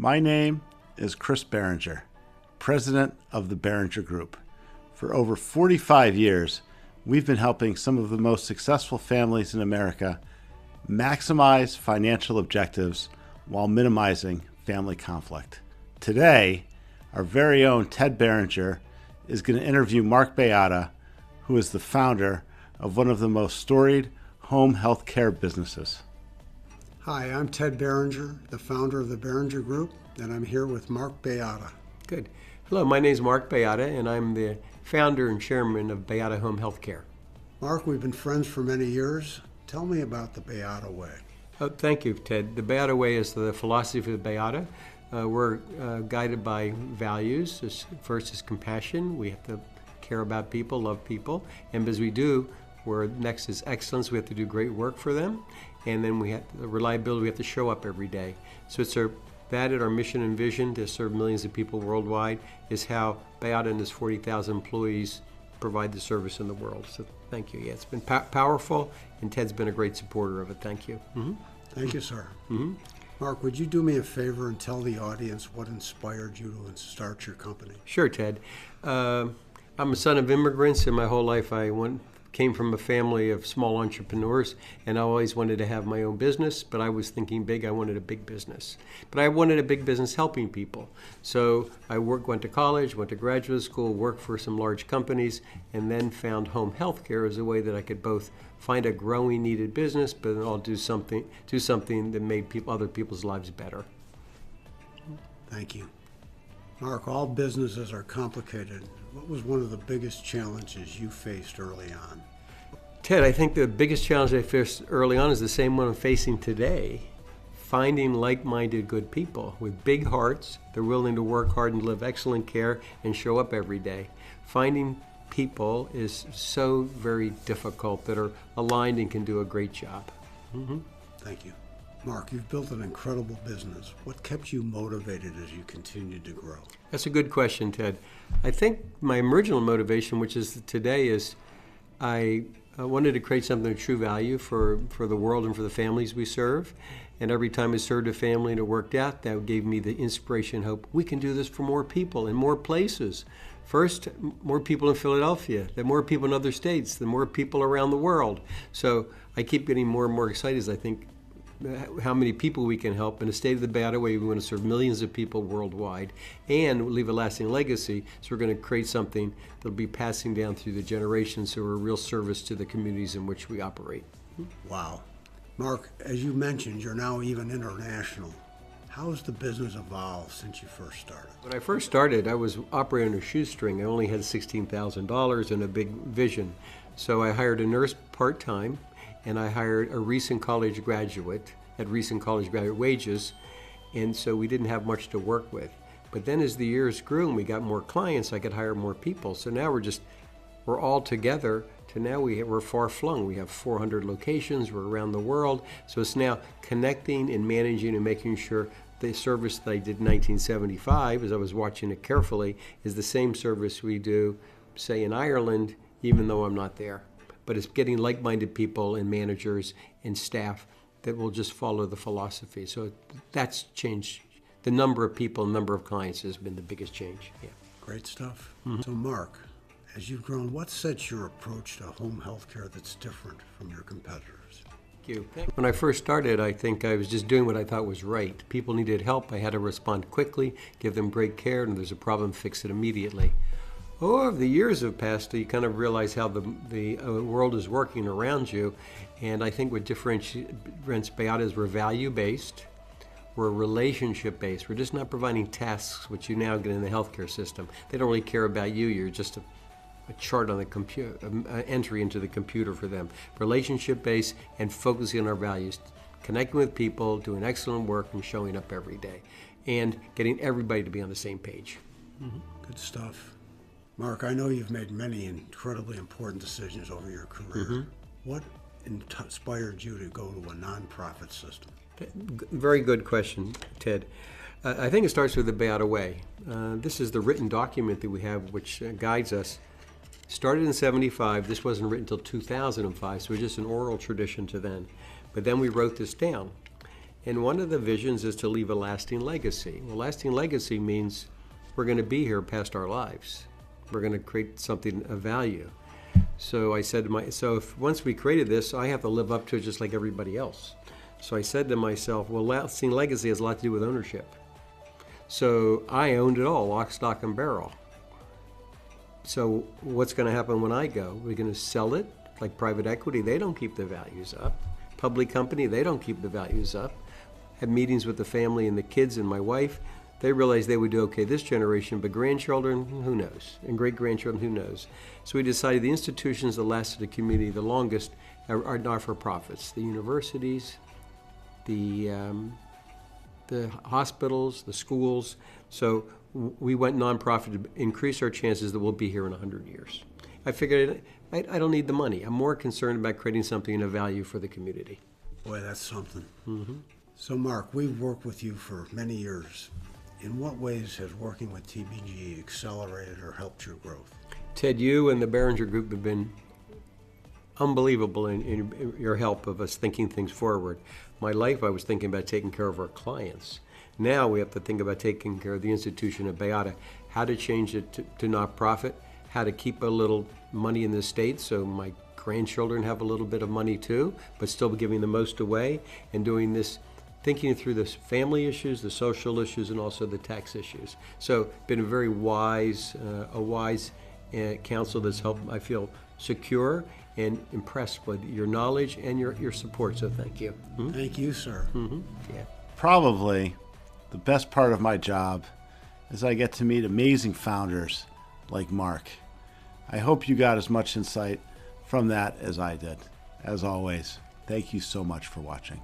My name is Chris Behringer, president of the Behringer Group. For over 45 years, we've been helping some of the most successful families in America maximize financial objectives while minimizing family conflict. Today, our very own Ted Behringer is going to interview Mark Baiada, who is the founder of one of the most storied home health care businesses. Hi, I'm Ted Behringer, the founder of the Behringer Group, and I'm here with Mark Baiada. Good. Hello, my name is Mark Baiada, and I'm the founder and chairman of BAYADA Home Health Care. Mark, we've been friends for many years. Tell me about the Baiada Way. Oh, thank you, Ted. The Baiada Way is the philosophy of Baiada. We're guided by values. First is compassion. We have to care about people, love people, and as we do, next is excellence. We have to do great work for them, and then we have the reliability. We have to show up every day. So it's our mission and vision to serve millions of people worldwide is how Baiada and his 40,000 employees provide the service in the world. So thank you. Yeah, it's been powerful, and Ted's been a great supporter of it. Thank you. Mm-hmm. Thank you, sir. Mm-hmm. Mark, would you do me a favor and tell the audience what inspired you to start your company? Sure, Ted. I'm a son of immigrants, and my whole life I came from a family of small entrepreneurs, and I always wanted to have my own business, but I was thinking big. I wanted a big business. But I wanted a big business helping people. So I went to college, went to graduate school, worked for some large companies, and then found home health care as a way that I could both find a growing needed business, but then I'll do something that made other people's lives better. Thank you. Mark, all businesses are complicated. What was one of the biggest challenges you faced early on? Ted, I think the biggest challenge I faced early on is the same one I'm facing today. Finding like-minded good people with big hearts. They're willing to work hard and live excellent care and show up every day. Finding people is so very difficult that are aligned and can do a great job. Mm-hmm. Thank you. Mark, you've built an incredible business. What kept you motivated as you continued to grow? That's a good question, Ted. I think my original motivation, which is today, is I wanted to create something of true value for the world and for the families we serve. And every time I served a family and it worked out, that gave me the inspiration and hope. We can do this for more people in more places. First, more people in Philadelphia, then more people in other states, then more people around the world. So I keep getting more and more excited as I think how many people we can help. In the state of the Baiada Way, we want to serve millions of people worldwide and leave a lasting legacy. So we're going to create something that'll be passing down through the generations, so we're a real service to the communities in which we operate. Wow. Mark, as you mentioned, you're now even international. How has the business evolved since you first started? When I first started, I was operating on a shoestring. I only had $16,000 and a big vision. So I hired a nurse part-time, and I hired a recent college graduate at recent college graduate wages, and so we didn't have much to work with. But then as the years grew and we got more clients, I could hire more people. So now we're all together to now we're far flung. We have 400 locations, we're around the world. So it's now connecting and managing and making sure the service that I did in 1975, as I was watching it carefully, is the same service we do, say, in Ireland, even though I'm not there. But it's getting like-minded people and managers and staff that will just follow the philosophy. So that's changed. The number of people, number of clients has been the biggest change. Yeah. Great stuff. Mm-hmm. So Mark, as you've grown, what sets your approach to home health care that's different from your competitors? Thank you. When I first started, I think I was just doing what I thought was right. People needed help. I had to respond quickly, give them great care, and if there's a problem, fix it immediately. Over the years have passed, you kind of realize how the world is working around you, and I think what differentiates Baiada is we're value-based, we're relationship-based. We're just not providing tasks, which you now get in the healthcare system. They don't really care about you. You're just a chart on the computer, entry into the computer for them. Relationship-based and focusing on our values, connecting with people, doing excellent work, and showing up every day, and getting everybody to be on the same page. Mm-hmm. Good stuff. Mark, I know you've made many incredibly important decisions over your career. Mm-hmm. What inspired you to go to a nonprofit system? Very good question, Ted. I think it starts with the Baiada Way. This is the written document that we have which guides us. Started in '75. This wasn't written until 2005, so it was just an oral tradition to then. But then we wrote this down. And one of the visions is to leave a lasting legacy. Well, lasting legacy means we're going to be here past our lives. We're going to create something of value. So I said so if once we created this, I have to live up to it just like everybody else. So I said to myself, well, lasting legacy has a lot to do with ownership. So I owned it all, lock, stock, and barrel. So what's going to happen when I go? We're going to sell it, like private equity. They don't keep the values up. Public company, they don't keep the values up. Had meetings with the family and the kids and my wife. They realized they would do okay this generation, but grandchildren, who knows? And great-grandchildren, who knows? So we decided the institutions that lasted the community the longest are not-for-profits. The universities, the hospitals, the schools. So we went nonprofit to increase our chances that we'll be here in 100 years. I figured I don't need the money. I'm more concerned about creating something of value for the community. Boy, that's something. So Mark, we've worked with you for many years. In what ways has working with TBG accelerated or helped your growth? Ted, you and the Behringer Group have been unbelievable in your help of us thinking things forward. My life, I was thinking about taking care of our clients. Now we have to think about taking care of the institution of BAYADA, how to change it to not-profit, how to keep a little money in the state so my grandchildren have a little bit of money too, but still giving the most away, and doing this, thinking through the family issues, the social issues, and also the tax issues. So been a very wise, counsel that's helped, I feel, secure and impressed with your knowledge and your support, so thank you. Thank you, sir. Yeah. Probably the best part of my job is I get to meet amazing founders like Mark. I hope you got as much insight from that as I did. As always, thank you so much for watching.